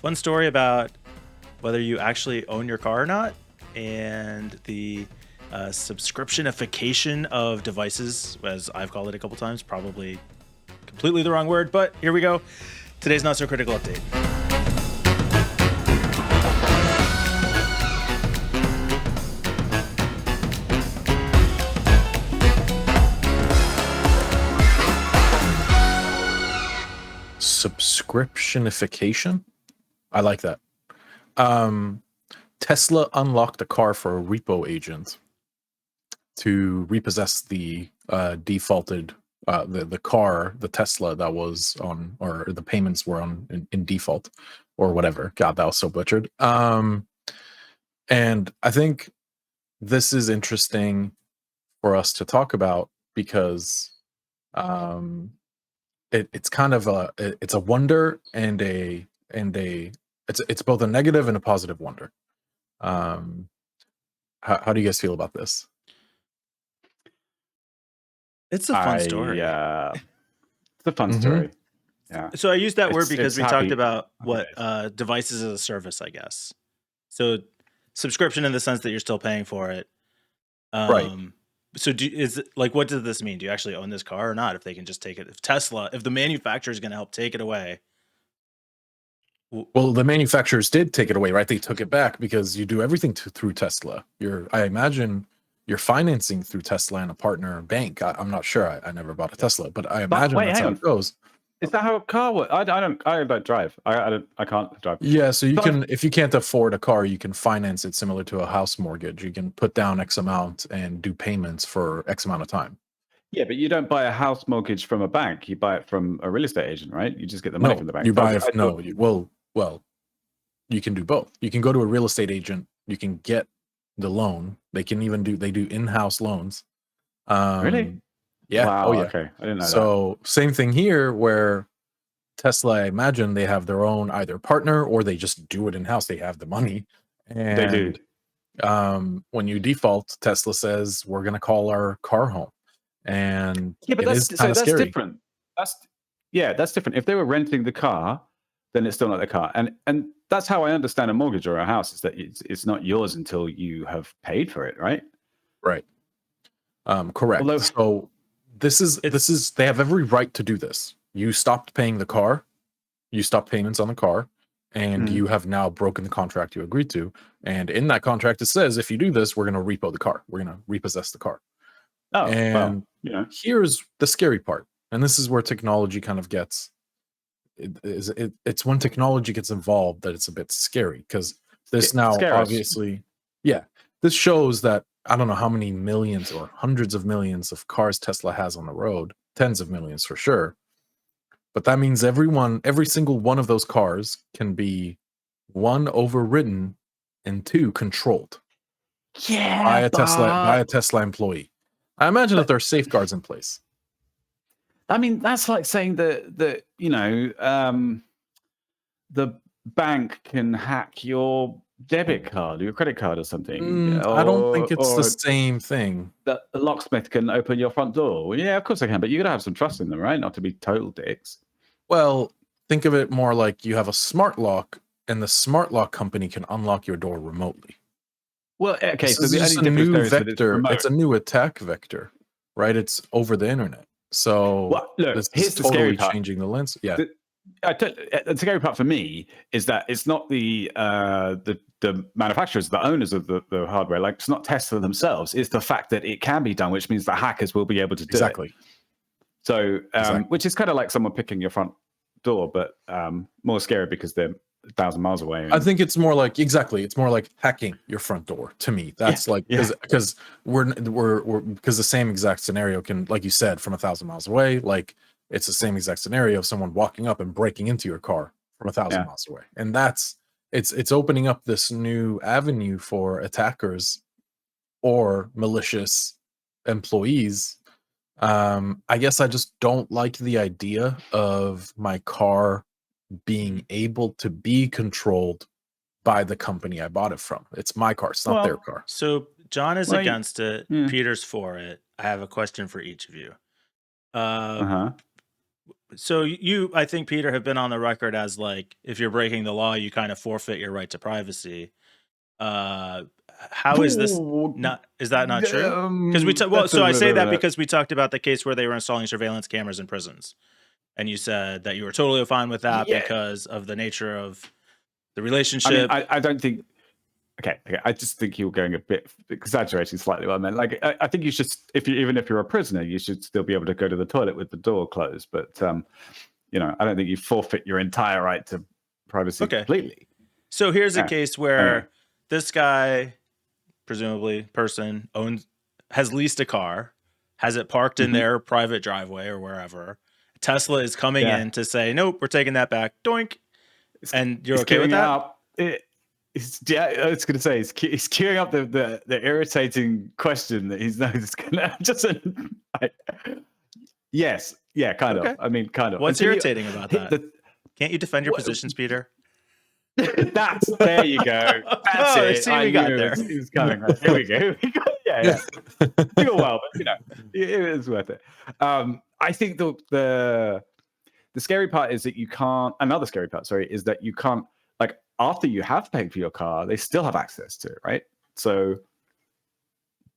fun story about whether you actually own your car or not, and the subscriptionification of devices, as I've called it a couple times, probably completely the wrong word, but here we go. Today's Not So Critical update. Subscriptionification? I like that. Tesla unlocked a car for a repo agent to repossess the defaulted the car, the Tesla that was on, or the payments were on in default or whatever. God, that was so butchered. And I think this is interesting for us to talk about because it's kind of it's a wonder and it's both a negative and a positive wonder. How do you guys feel about this? It's a fun story. It's a fun story. Yeah. So I used that word because we talked about what days. devices as a service, I guess. So subscription in the sense that you're still paying for it. Right. So is it, like, what does this mean? Do you actually own this car or not? If they can just take it, if the manufacturer is going to help take it away. Well, the manufacturers did take it away, right? They took it back because you do everything through Tesla. I imagine you're financing through Tesla and a partner bank. I'm not sure. I never bought a Tesla, but I imagine that's how it goes. Is that how a car works? I don't drive. I can't drive. Yeah, so you can, if you can't afford a car, you can finance it similar to a house mortgage. You can put down X amount and do payments for X amount of time. Yeah, but you don't buy a house mortgage from a bank. You buy it from a real estate agent, right? You just get the money from the bank. You buy it. Well, you can do both. You can go to a real estate agent. You can get the loan. They can even do in-house loans. Really? Yeah. Wow, Oh yeah. Okay. I didn't know that. So same thing here, where Tesla, I imagine they have their own either partner or they just do it in-house. They have the money. And They do. When you default, Tesla says we're gonna call our car home. And yeah, but that's scary. different. That's different. If they were renting the car, then it's still not their car. And that's how I understand a mortgage or a house, is that it's not yours until you have paid for it, right? Right. Correct. Although, so this is they have every right to do this. You stopped paying the car, you stopped payments on the car, and you have now broken the contract you agreed to. And in that contract, it says if you do this, we're going to repo the car. We're going to repossess the car. Oh, and here's the scary part. And this is where technology kind of gets. It's when technology gets involved that it's a bit scary, because this now obviously, this shows that I don't know how many millions or hundreds of millions of cars Tesla has on the road, tens of millions for sure. But that means every single one of those cars can be, one, overridden, and two, controlled. Yeah, by a Tesla employee. I imagine that there are safeguards in place. I mean, that's like saying that the bank can hack your debit card or your credit card or something. I don't think it's the same thing. The locksmith can open your front door. Well, yeah, of course they can, but you got to have some trust in them, right? Not to be total dicks. Well, think of it more like you have a smart lock, and the smart lock company can unlock your door remotely. Well, okay, so it's a new vector. It's a new attack vector, right? It's over the internet. So look, here's the scary part. Changing the lens. Yeah. The scary part for me is that it's not the manufacturers, the owners of the hardware. Like, it's not Tesla themselves. It's the fact that it can be done, which means the hackers will be able to do it. So, which is kind of like someone picking your front door, but more scary because they're 1,000 miles away. I think it's more like it's more like hacking your front door to me. That's because we're because the same exact scenario can, like you said, from 1,000 miles away. Like, it's the same exact scenario of someone walking up and breaking into your car from 1,000 miles away, and it's opening up this new avenue for attackers or malicious employees. I guess I just don't like the idea of my car being able to be controlled by the company I bought it from. It's my car. It's not their car. So John is against it. Peter's for it. I have a question for each of you. So you, I think, Peter, have been on the record as like, if you're breaking the law, you kind of forfeit your right to privacy. How is this not? Is that not true? Because so I say that because we talked about the case where they were installing surveillance cameras in prisons, and you said that you were totally fine with that because of the nature of the relationship. I mean, I don't think. Okay. I just think you're going a bit exaggerating slightly. What I meant, like, I think you should, even if you're a prisoner, you should still be able to go to the toilet with the door closed. But you know, I don't think you forfeit your entire right to privacy completely. So here's a case where this guy, presumably has leased a car, has it parked in their private driveway or wherever. Tesla is coming in to say, nope, we're taking that back. Doink. And you're okay with that? I was going to say, he's queuing up the irritating question that he's going to just. Yes. Yeah, kind of. I mean, kind of. What's irritating about that? Can't you defend your positions, Peter? There you go. That's it. See, we got there. He's coming. Right. Here we go. Yeah. Took a while, but you know, it was worth it. I think the scary part is that you can't. Another scary part, sorry, is that you can't. Like, after you have paid for your car, they still have access to it, right? So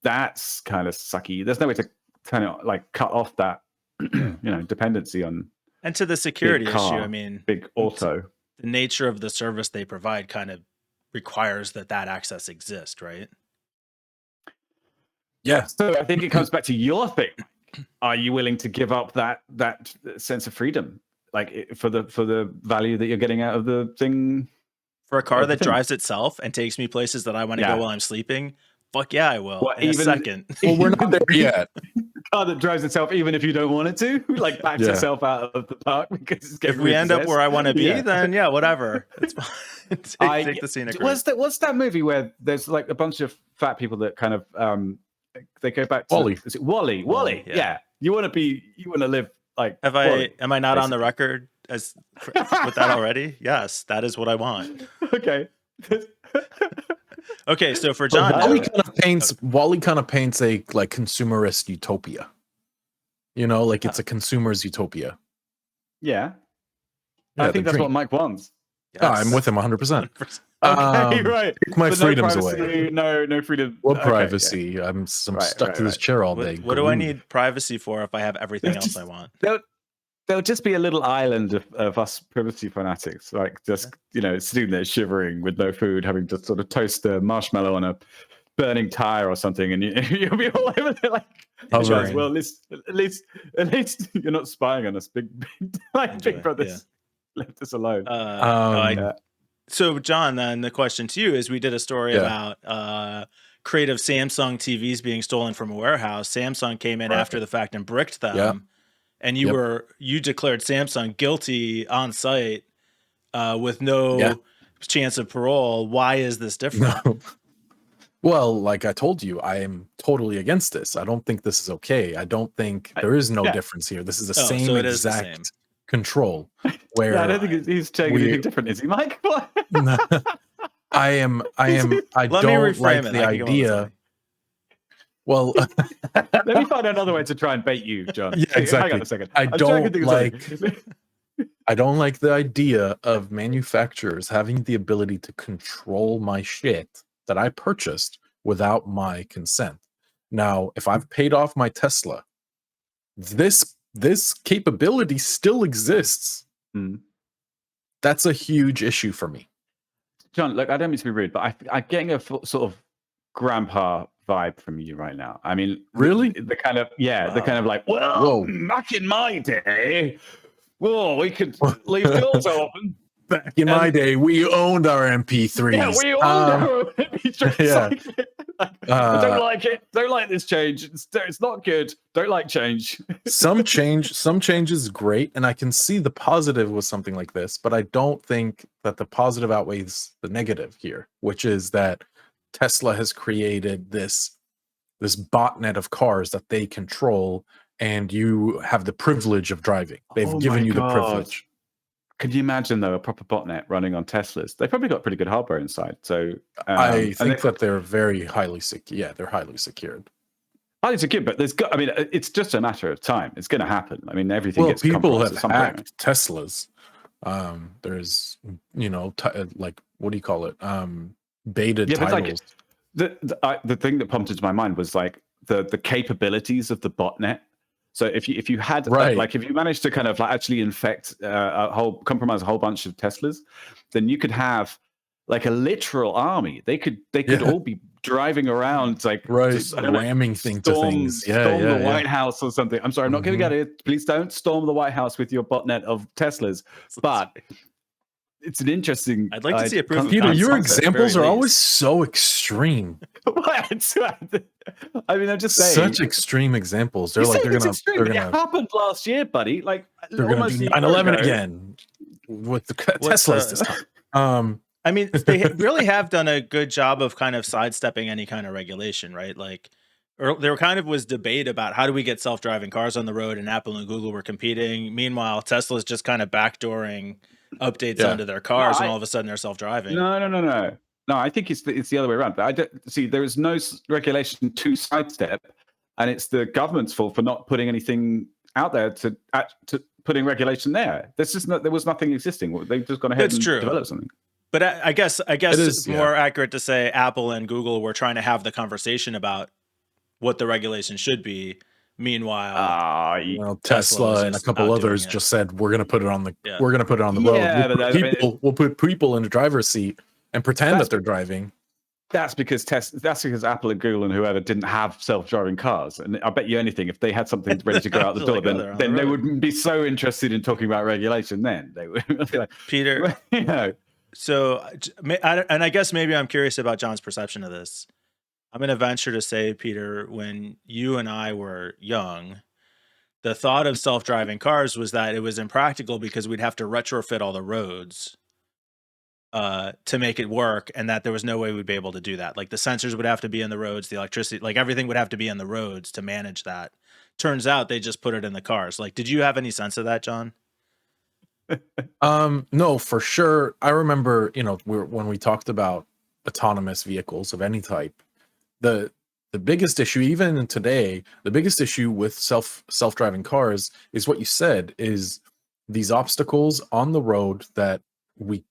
that's kind of sucky. There's no way to kind of like cut off that, dependency on. And to the security issue, I mean, big auto. The nature of the service they provide kind of requires that access exists, right? Yeah. So I think it comes back to your thing. Are you willing to give up that sense of freedom, like for the value that you're getting out of the thing? For a car that drives itself and takes me places that I want to go while I'm sleeping? Fuck yeah, I will. In a second. Well, we're not there yet. Car that drives itself even if you don't want it to, like backs itself out of the park because it's getting if we end up where I want to be, then whatever. It's fine. Take the scenic route. What's that movie where there's like a bunch of fat people that kind of they go back to Wally? Is it Wally? Wally. Yeah. You want to live like. Am I not on the record with that already? Yes, that is what I want. Okay. Okay, so for John, Wally kind of paints a like consumerist utopia. Like it's a consumer's utopia. Yeah. I think that's what Mike wants. Yes. I'm with him 100%. Okay, right. Take my freedoms away. No freedom. What privacy? Yeah. I'm stuck to this chair all day. What do I need privacy for if I have everything else I want? There'll just be a little island of us privacy fanatics, like just sitting there shivering with no food, having to sort of toast a marshmallow on a burning tire or something, and you'll be all over there like, well, at least you're not spying on us, big brothers. Left us alone. So, John, then the question to you is: we did a story about creative Samsung TVs being stolen from a warehouse. Samsung came in after the fact and bricked them. Yeah. And you declared Samsung guilty on site with no chance of parole. Why is this different? No. Well, like I told you, I am totally against this. I don't think this is okay. I don't think there is no difference here. This is the same exact control. Where I don't think he's saying anything different, is he, Mike? I don't like the idea. Well, let me find another way to try and bait you, John. Yeah, exactly. Hang on a second. I don't like the idea of manufacturers having the ability to control my shit that I purchased without my consent. Now, if I've paid off my Tesla, this capability still exists. That's a huge issue for me. John, look, I don't mean to be rude, but I'm getting a sort of grandpa vibe from you right now. I mean, really? The kind of like, well, back in my day, we could leave doors open. Back in my day, we owned our MP3s. Yeah, we owned our MP3s. Yeah. I don't like it. Don't like this change. It's not good. Don't like change. Some change is great, and I can see the positive with something like this, but I don't think that the positive outweighs the negative here, which is that Tesla has created this botnet of cars that they control, and you have the privilege of driving. They've given you the privilege. Could you imagine, though, a proper botnet running on Teslas? They've probably got pretty good hardware inside. So I think that they're very highly secure. Yeah, they're highly secured. Pilots are good, but I mean, it's just a matter of time. It's going to happen. I mean, everything Well, gets people compromised have at some point. hacked Teslas. There's, like, what do you call it? Baited titles. The thing that prompted to my mind was like the capabilities of the botnet. So if you had like if you managed to kind of like actually infect compromise a whole bunch of Teslas, then you could have like a literal army. They could all be driving around like ramming things to things. Storm the White House or something. I'm sorry, I'm not giving out it. Please don't storm the White House with your botnet of Teslas. But it's an interesting. I'd like to see a proof of Peter, concept. your examples are always so extreme. What? I mean, I'm just saying. Such extreme examples. They're like they're gonna. It happened last year, buddy. Like they're gonna do 9/11 again with the Teslas this time. I mean, they really have done a good job of kind of sidestepping any kind of regulation, right? Like, there kind of was debate about how do we get self-driving cars on the road, and Apple and Google were competing. Meanwhile, Tesla's just kind of backdooring updates onto their cars, and all of a sudden they're self-driving. No. I think it's the other way around. But I don't see there is no regulation to sidestep, and it's the government's fault for not putting anything out there to putting regulation there. There was nothing existing. They've just gone ahead and developed something. But I guess it's more accurate to say Apple and Google were trying to have the conversation about what the regulation should be. Meanwhile, Tesla and a couple others just said we're going to put it on the road. We'll put people in the driver's seat and pretend that they're driving. That's because Apple and Google and whoever didn't have self-driving cars. And I bet you anything, if they had something ready to go out the door, then they wouldn't be so interested in talking about regulation. Then they would be like, Peter. So, and I guess maybe I'm curious about John's perception of this. I'm going to venture to say, Peter, when you and I were young, the thought of self-driving cars was that it was impractical because we'd have to retrofit all the roads to make it work, and that there was no way we'd be able to do that. Like the sensors would have to be in the roads, the electricity, like everything would have to be in the roads to manage that. Turns out they just put it in the cars. Like, did you have any sense of that, John? No, for sure. I remember, when we talked about autonomous vehicles of any type, the biggest issue, even today, the biggest issue with self-driving cars is what you said, is these obstacles on the road that you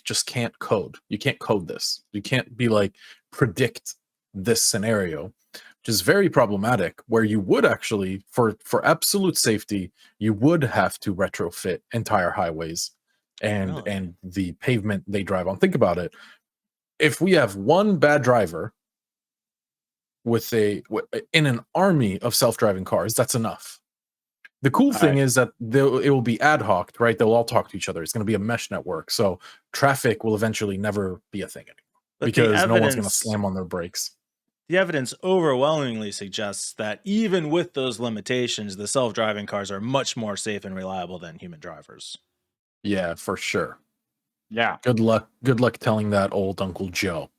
just can't code. You can't code this. You can't be like, predict this scenario, which is very problematic, where you would actually, for absolute safety, you would have to retrofit entire highways and the pavement they drive on. Think about it. If we have one bad driver in an army of self-driving cars, that's enough. The cool thing is that it will be ad hoc, right? They'll all talk to each other. It's going to be a mesh network. So traffic will eventually never be a thing anymore because no one's going to slam on their brakes. The evidence overwhelmingly suggests that even with those limitations, the self-driving cars are much more safe and reliable than human drivers. Yeah, for sure. Yeah. Good luck telling that old Uncle Joe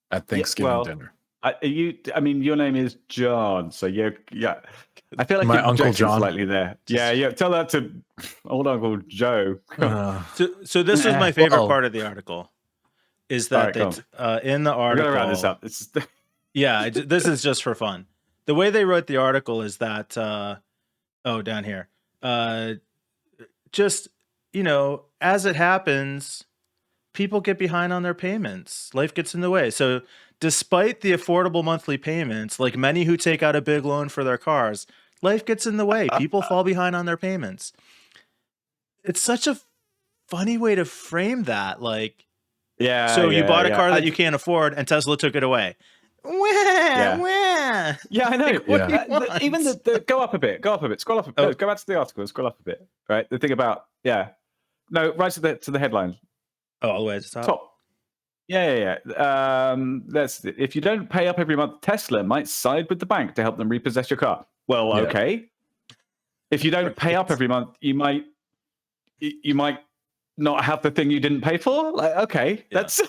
at Thanksgiving dinner. I mean, your name is John, so yeah. I feel like my Uncle John slightly there. Yeah. Tell that to old Uncle Joe. So this was my favorite part of the article. Is that in the article? We're gonna round this up. This is just for fun. The way they wrote the article is that down here, just as it happens, people get behind on their payments. Life gets in the way. So despite the affordable monthly payments, like many who take out a big loan for their cars, life gets in the way. People fall behind on their payments. It's such a funny way to frame that. Like, you bought a car that you can't afford, and Tesla took it away. Yeah, I know. Even go up a bit. Scroll up a bit. Go back to the article. Scroll up a bit. Right. The thing about right to the headline. Oh, all the way to the top. Yeah. That's if you don't pay up every month, Tesla might side with the bank to help them repossess your car. Well, okay. If you don't pay up every month, you might not have the thing you didn't pay for. Like, okay, that's.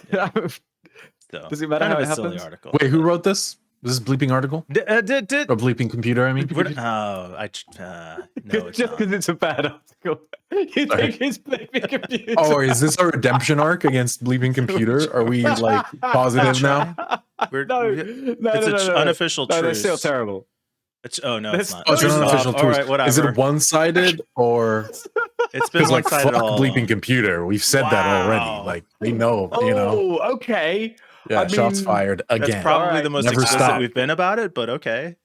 Does it matter how it happens? Article. Wait, who wrote this? This is a bleeping article? A bleeping computer, I mean? No, it's just because it's a bad article. You think it's bleeping computer? Oh, is this a redemption arc against bleeping computer? Are we like positive now? It's unofficial truth. They're still terrible. Oh no, it's not. Oh, it's an Stop. unofficial All tour. right, whatever. Is it one-sided or? It's been Because like one-sided fuck all bleeping along. computer, we've said that already. Wow. Like they know, Oh, okay. Yeah, I shots mean, fired again. That's probably Alright. the most Never explicit stop. we've been about it, but okay.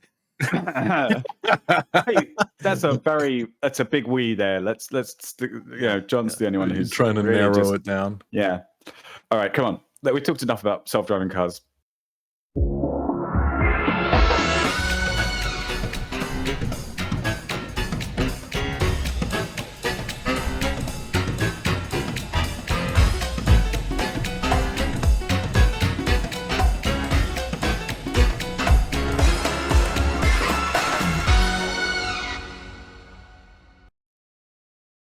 Hey, that's a big we there. Let's John's the only one who's trying to really narrow just, it down. Yeah. All right, come on. We talked enough about self-driving cars.